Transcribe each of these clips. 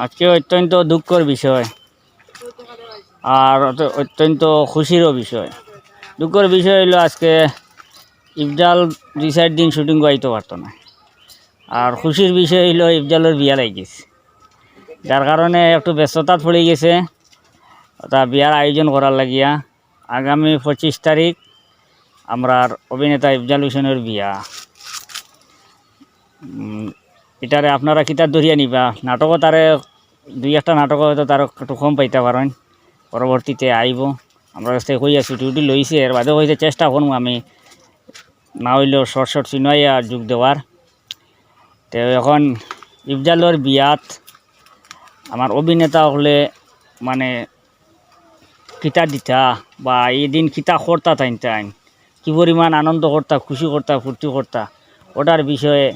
আজকে অত্যন্ত দুঃখের বিষয় আর অত্যন্ত খুশিরও বিষয়। দুঃখের বিষয় হলো আজকে ইফজাল 2-4 দিন শুটিং গাইতে পারতো না, আর খুশির বিষয় হলো ইফজালের বিয়া লাগিয়েছে, যার কারণে একটু ব্যস্ততা পড়ে গেছে। তা বিয়ার আয়োজন করার লাগিয়া আগামী 25 তারিখ আমরার অভিনেতা ইফজাল হোসেনের বিয়া। এটারে আপনারা কিতাব ধরিয়া নিবা। নাটকও তারে 2-1টা নাটক হয়তো তার একটু কম পাইতে পারেন, পরবর্তীতে আইব। আমরা কাছ থেকে কই আছি ডিউটি লইছে, এর বাদেও হয়েছে চেষ্টা করবো আমি না হইলেও শর্ট চিনাইয়া যোগ দেওয়ার। তো এখন ইফজালের বিয়াত আমার অভিনেতা হলে মানে কিতা দিতা বা এই দিন কিতা করতা টাইন কি পরিমাণ আনন্দ করতা, খুশি করতা, ফুর্তি করতা, ওটার বিষয়ে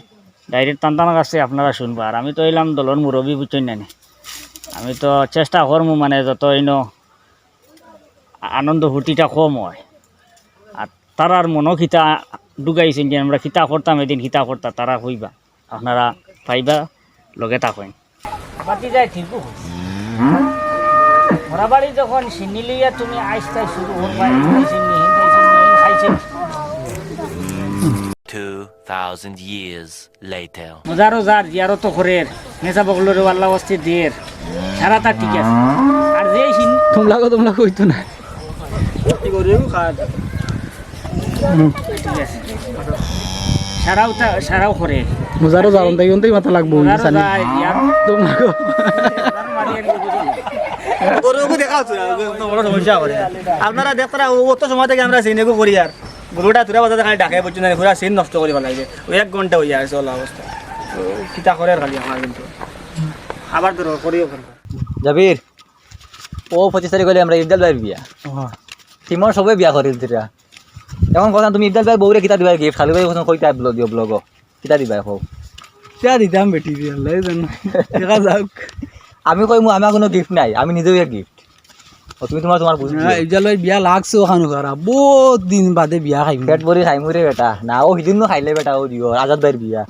ডাইরেক্ট টানটানার কাছে আপনারা শুনবা। আর আমি তো এলাম দলর মুরব্বী, বুঝছেন না, আমি তো চেষ্টা করবো মানে যত আনন্দ ফুর্তিটা কম হয়। আর তারার মনও খিতা ঢুকাইছেন যে আমরা খিতা করতাম এদিন খিতা করতাম, তারা কইবা আপনারা পাইবা লগে থাকেন। বাতি যায় ঠিক ঘোরাবাড়ি যখন চিনি লইয়া তুমি আইসটাই শুরু করবা, খাইছেন 2000 years later. মজারও যার জিয়ারত করের নেশা বগলের আল্লাহ অস্তি দের সারা তার ঠিক আছে। আর যে তোমরা কইতো না কি করিও খাওয়া ঠিক আছে, সারাও করে মজারও যাওন তাই অন্তই মাথা লাগবো জানি তোমরা আপনারা দেখতারা অত সময় থেকে আমরা সিনেকো করি আর গরুটা তুরা বাজাতে খালি ডাকে বলছি না, পুরা সিন নষ্ট করিব লাগে। ওই 1 ঘন্টা হয়ে আছে ওলা অবস্থা, কিতা করে আর খালি আমার কিন্তু আবার ধরো করিও জাবির ও 25 তারিখ হলে আমরা ইফজাল ভাইয়ের বিয়া, টিমর সবাই বিয়া করি দিরা। এখন কথা তুমি ইফজাল ভাই বউরে কিতা দিবা গিফট? খালি ভাই কোন কইতা দিও ব্লগ কিতা দিবা কও? কিয়া দিতাম বেটি আল্লাহ জানে, দেখা যাক। আমি কইমু আমার কোনো গিফট নাই, আমি নিজেও গিফট। ও তুমি তোমার বুঝি না ইফজাল ভাই বিয়া লাগছে ওখানে করা বহুত দিন বাদে বিয়া খাইম পেট ভরি খাইমু রে বেটা। না ও হিদিন খাইলে বেটা ও দিও আজাদ ভাইয়ের বিয়া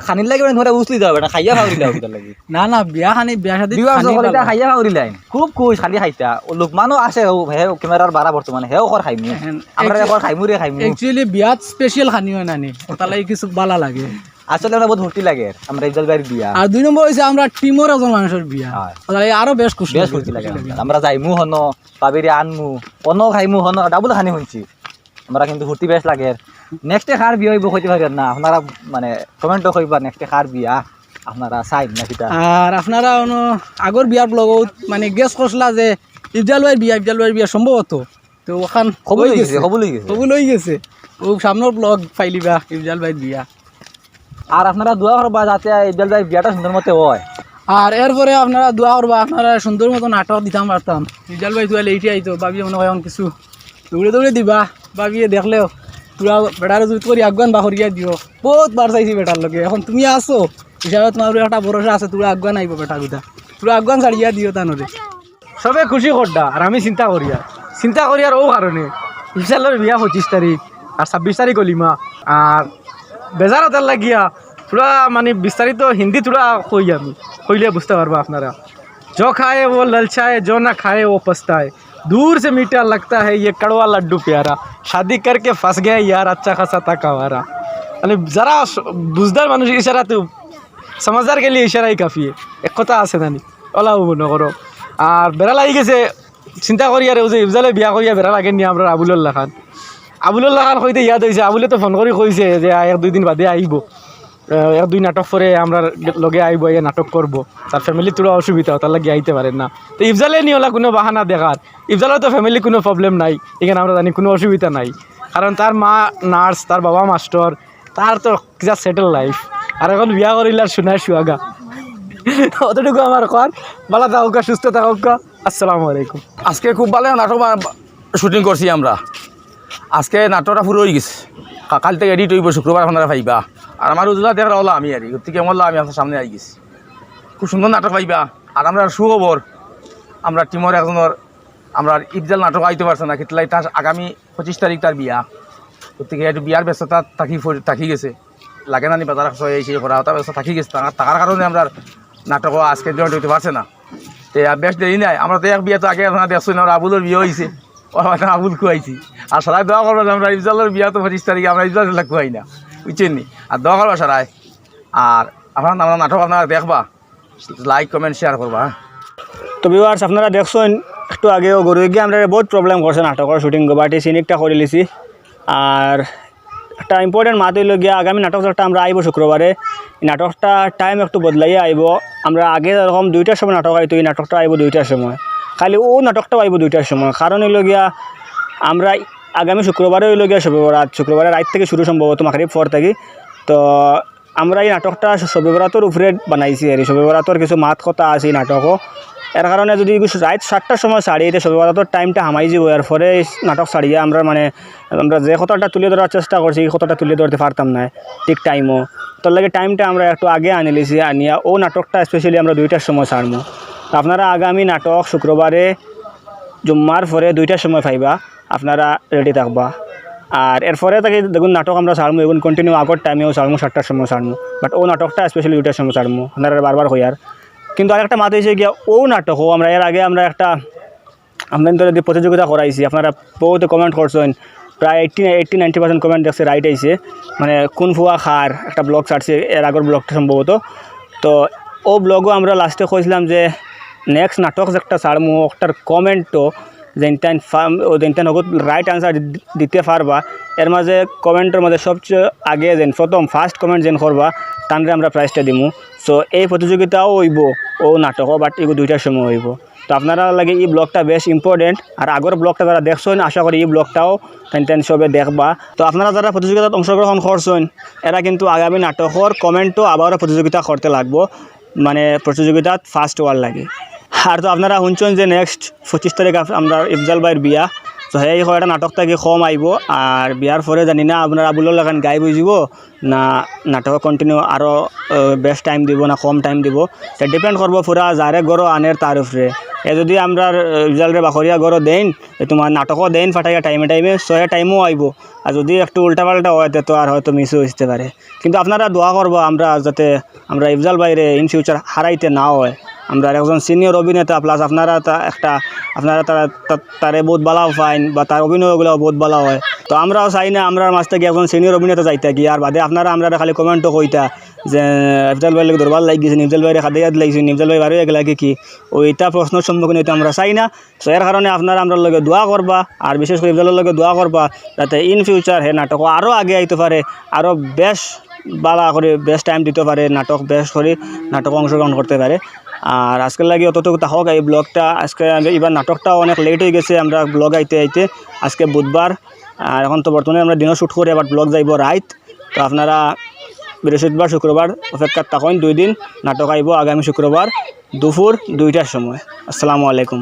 খানির লাগে তোমরা উছলি দাও বেটা, খাইয়া খাওয়ারি দাও কিতা লাগি। না বিয়া খানি বিয়া শাদি বিয়া সকলটা খাইয়া খাওয়ারি লাইন খুব খুশ খালি খাইতা। ও লোকমানও আছে হে ক্যামেরার বাড়া বর্তমানে হেও কর খাইমু, আমরা একবার খাইমু রে খাইমু। অ্যাকচুয়ালি বিয়াত স্পেশাল খানি হয় নানি, ওটা লাগি কিছু বালা লাগে। আসলে আমরা বহুত ফুর্তি লাগে আমরা ইফজাল ভাইয়ের বিয়া। আর 2 নম্বর হইছে আমরা টিমর একজন মানুষের বিয়া, ওটা লাগি আরো বেশ খুশি বেশ ফুর্তি লাগে। আমরা যাইমু হন পাবিরে আনমু অন্য খাইমু হন ডাবল খানি শুনছি আমরা, কিন্তু ফুর্তি বেশ লাগে। নেক্সটে খার বিয়া হইব কইতে পারেন না আপনারা, মানে কমেন্টও কইবা নেক্সটে খার বিয়া আপনারা চাই না কিতা। আর আপনারা আগর বিয়ার ব্লগত মানে গেস করছিলা যে ইফজাল ভাইয়ের বিয়া সম্ভবত তো ওখান খবর হই গেছে ও সামনের ব্লগ পাইলিবা ইফজাল ভাইয়ের বিয়া। আর আপনারা দোয়া করবা যাতে ইফজাল ভাই বিয়াটা সুন্দর মতে হয়। আর এরপরে আপনারা দোয়া করবা আপনারা সুন্দর মতো নাটক দিতাম পারতাম। ইফজাল ভাই তুই লেটে আইতো ভাবি মনে হয় কিছু দৌড়ে দিবা, ভাবিয়ে দেখলেও তোরা বেটারে জুত করি আগুয়ান বা করিয়া দিও। বহুত বার চাইছি বেটার লগে, এখন তুমি আসো হিসাবে তোমার একটা ভরসা আছে, তোরা আগুয়ান আইব বেটা গুটা, তোরা আগুয়ান ছাড়িয়া দিও তানরে। সবে খুশি করডা আর আমি চিন্তা করি আর ও কারণে ইফজালের বিয়া 25 তারিখ আর 26 তারিখ হলিমা। আর বেজার হাতার লাগিয়া পুরা মানে বিস্তারিত হিন্দি তোরা কই আমি কইলে বুঝতে পারবো আপনারা। जो खाए वो ललचाए, जो ना खाए वो पछताए, दूर से मीठा लगता है ये कड़वा लड्डू प्यारा, शादी करके फंस गया यार अच्छा खासा था कवारा। মানে যারা বুঝদার মানুষ ইশারা তো সমাজদার গেলে ইশারাই কাফি, এক কথা আছে নানি ওলাও মনে করো। আর বেড়া লাগি গেছে চিন্তা করি আর যে ইফজালে বিয়া করিয়া বেড়া লাগেন নি আমরা আবুলুল্লাহ খান কইতে ইয়াদ হয়েছে। আবুলে তো ফোন করে কইছে যে 1-2 দিন বাদে আইব, 1-2 নাটক করে আমরা লগে আইব, এই নাটক করব। তার ফ্যামিলি তোরা অসুবিধা তার লাগে আইতে পারেন না। তো ইফজালে নিয়ে ওলা কোনো বাহানা দেখার, ইফজালের তো ফ্যামিলি কোনো প্রবলেম নাই, এখানে আমরা জানি কোনো অসুবিধা নাই, কারণ তার মা নার্স, তার বাবা মাস্টার, তার তো যা সেটেল লাইফ। আর এখন বিয়া করিলে আর শোনায় সুয়াগা অতটুকু আমার কর। ভালো থাকুক, সুস্থ থাকুক, আসসালামু আলাইকুম। আজকে খুব ভালো নাটক শুটিং করছি আমরা। আজকে নাটকটা পুরো হয়ে গেছে, কাল থেকে এডিট হইব, শুক্রবার আপনারা পাইবা। আর আমার উজলা দেখার হলো আমি আর থেকে মরলাম আমি আপনার সামনে আই গেছি। খুব সুন্দর নাটক পাইবা। আর আমরা সুখবর আমরা টিমের একজনের আমরা ইফজাল নাটক আইতে পারছে না, কিন্তু তার আগামী 25 তারিখ তার বিয়া। থেকে একটু বিয়ার ব্যস্ততা থাকি গেছে, লাগে না নি বাজার সেই করা ওটা ব্যবস্থা থাকি গেছে। টাকার কারণে আমরা নাটকও আজকে জয়েন্ট হইতে পারছে না। তো বেশ দেরি নাই, আমরা তো এক বিয়ে তো আগে আপনারা দেখছেন, আমরা আবুলের বিয়ে হয়েছে, ওর মাঝে আবুল খুয়াইছি। আর সবাই দোয়া করবো যে আমরা ইফজালের বিয়া তো 25 তারিখে আমরা ইফজাল খুয়াই না, বুঝছেন নি? আর দোয়া করবো সবাই। আর আপনার আমরা নাটক আপনারা দেখবা, লাইক কমেন্ট শেয়ার করবা। হ্যাঁ তো ভিউয়ার্স আপনারা দেখছেন একটু আগেও গরু গিয়ে আমরা বহুত প্রবলেম করছে নাটকের শুটিং বাট এই সিনিকটা করে লিছি। আর একটা ইম্পর্টেন্ট মাত হইল গিয়া আগামী নাটক একটা আমরা আইব শুক্রবারে। এই নাটকটা টাইম একটু বদলাইয়া আইব। আমরা আগে এরকম 2টার সময় নাটক আইতো, এই নাটকটা আইব 2টার সময়, খালি ও নাটকটাও আইব 2টার সময়। কারণ হইল গিয়া আমরা আগামী শুক্রবারে হইল গিয়া শবে বরাত, শুক্রবারে রাত থেকে শুরু সম্ভবত মাগরিব পর থাকি। তো আমরা এই নাটকটা শবে বরাতের উপরে বানাইছি আর শবে বরাতের কিছু মাত কথা আছে এই নাটকও। এর কারণে যদি রাত 7টার সময় ছাড়ি, এটা শবে বরাতের টাইমটা হামাই যাব। এর পরে নাটক ছাড়িয়ে আমরা যে কথাটা তুলে ধরার চেষ্টা করছি এই কথাটা তুলে ধরতে পারতাম না ঠিক টাইমও। তোর লাগে টাইমটা আমরা একটু আগে আনি লিছি, আনিয়া ও নাটকটা স্পেশালি আমরা 2টার সময় ছাড়বো। তো আপনারা আগামী নাটক শুক্রবারে জুম্মার পরে 2টার সময় পাইবা, আপনারা রেডি থাকবা। আর এরপরে তাকে দেখুন নাটক আমরা ছাড়বো, এখন কন্টিনিউ আগর টাইমেও ছাড়বো, 7টার সময় ছাড়বো, বাট ও নাটকটা স্পেশালি 2টার সময় ছাড়বো, আপনারা বারবার হই। আর কিন্তু আরেকটা মাত হয়েছে গিয়া ও নাটকও আমরা এর আগে আমরা একটা আমাদের যদি প্রতিযোগিতা করাইছি, আপনারা বহুত কমেন্ট করছেন, প্রায় 80-90% কমেন্ট দেখছে রাইট আইছে, মানে কোন ফুয়া খার একটা ব্লগ ছাড়ছে এর আগের ব্লগটা সম্ভবত। তো ও ব্লগও আমরা লাস্টে কইছিলাম যে নেক্সট নাটক যে একটা ছাড়মু ওটার কমেন্টও যেনটান যেনটান রাইট আনসার দিতে পারবা, এর মাঝে কমেন্টের মাঝে সবচেয়ে আগে যেন প্রথম ফার্স্ট কমেন্ট যেন করবা তানরে আমরা প্রাইজটা দিমু। সো এই প্রতিযোগিতাও হইব ও নাটকও, বাট এগুলো 2টার সময় হইব। তো আপনারা লাগে এই ব্লগটা বেশ ইম্পর্টেন্ট। আর আগের ব্লগটা যারা দেখছেন আশা করি এই ব্লগটাও তেন সবে দেখবা। তো আপনারা যারা প্রতিযোগিতাত অংশগ্রহণ করছেন এরা কিন্তু আগামী নাটকের কমেন্টও আবারও প্রতিযোগিতা করতে লাগবো, মানে প্রতিযোগিতাত ফার্স্ট হওয়ার লাগে। আর তো আপনারা শুনছেন যে নেক্সট 25 তারিখ আমরা ইফজাল ভাইয়ের বিয়া। তো সেই একটা নাটক থেকে কম আইব। আর বিয়ার পরে জানি না আপনারা আবুলের লাগান গাই বুঝিব না নাটক কন্টিনিউ আরও বেস্ট টাইম দিব না কম টাইম দিব, এটা ডিপেন্ড করবো পুরা যারে গড়ো আনের তার উপরে। এ যদি আমরা ইফজালরে বাখরিয়া গড়ো দেন, তোমার নাটকও দেন ফাটাইয়া টাইমে সে টাইমও আইব। আর যদি একটু উল্টাপাল্টা হয় তো আর হয়তো মিসও হইতে পারে। কিন্তু আপনারা দোয়া করবো আমরা যাতে আমরা ইফজাল ভাইরে ইন ফিউচার হারাইতে না হয়। আমরা একজন সিনিয়র অভিনেতা প্লাস আপনারা তারে বহুত ভালো ফাইন বা তার অভিনয়গুলো বহুত ভালো হয়। তো আমরাও চাই না আমরা মাঝ থেকে একজন সিনিয়র অভিনেতা যাইতা কি আর বাদে আপনারা আমরা খালি কমেন্টও কইতা যে ইফজাল ভাইয়ের দরবার লাগি গেছে, ইফজাল ভাইয়ের খাদিয়াত লাগিছে, ইফজাল ভাই বারো এক লাগে কি ওইটা প্রশ্নের সম্মুখীন হইতে আমরা চাই না। তো এর কারণে আপনারা আমরা লগে দোয়া করবা, আর বিশেষ করে ইফজালের লগে দোয়া করবা যাতে ইন ফিউচার হে নাটক আরও আগে আইতে পারে, আরও বেশ ভালো করে বেস্ট টাইম দিতে পারে, নাটক বেশ করে নাটক অংশগ্রহণ করতে পারে। আর আজকের লাগে অতটুকু হোক এই ব্লগটা। আজকে এবার নাটকটাও অনেক লেট হয়ে গেছে আমরা ব্লগ আইতে আজকে বুধবার। আর এখন তো বর্তমানে আমরা দিনও শ্যুট করে আবার ব্লগ যাইব রাইত। তো আপনারা বৃহস্পতিবার শুক্রবার অপেক্ষা থাকুন 2 দিন, নাটক আইব আগামী শুক্রবার দুপুর 2টার সময়। আসসালামু আলাইকুম।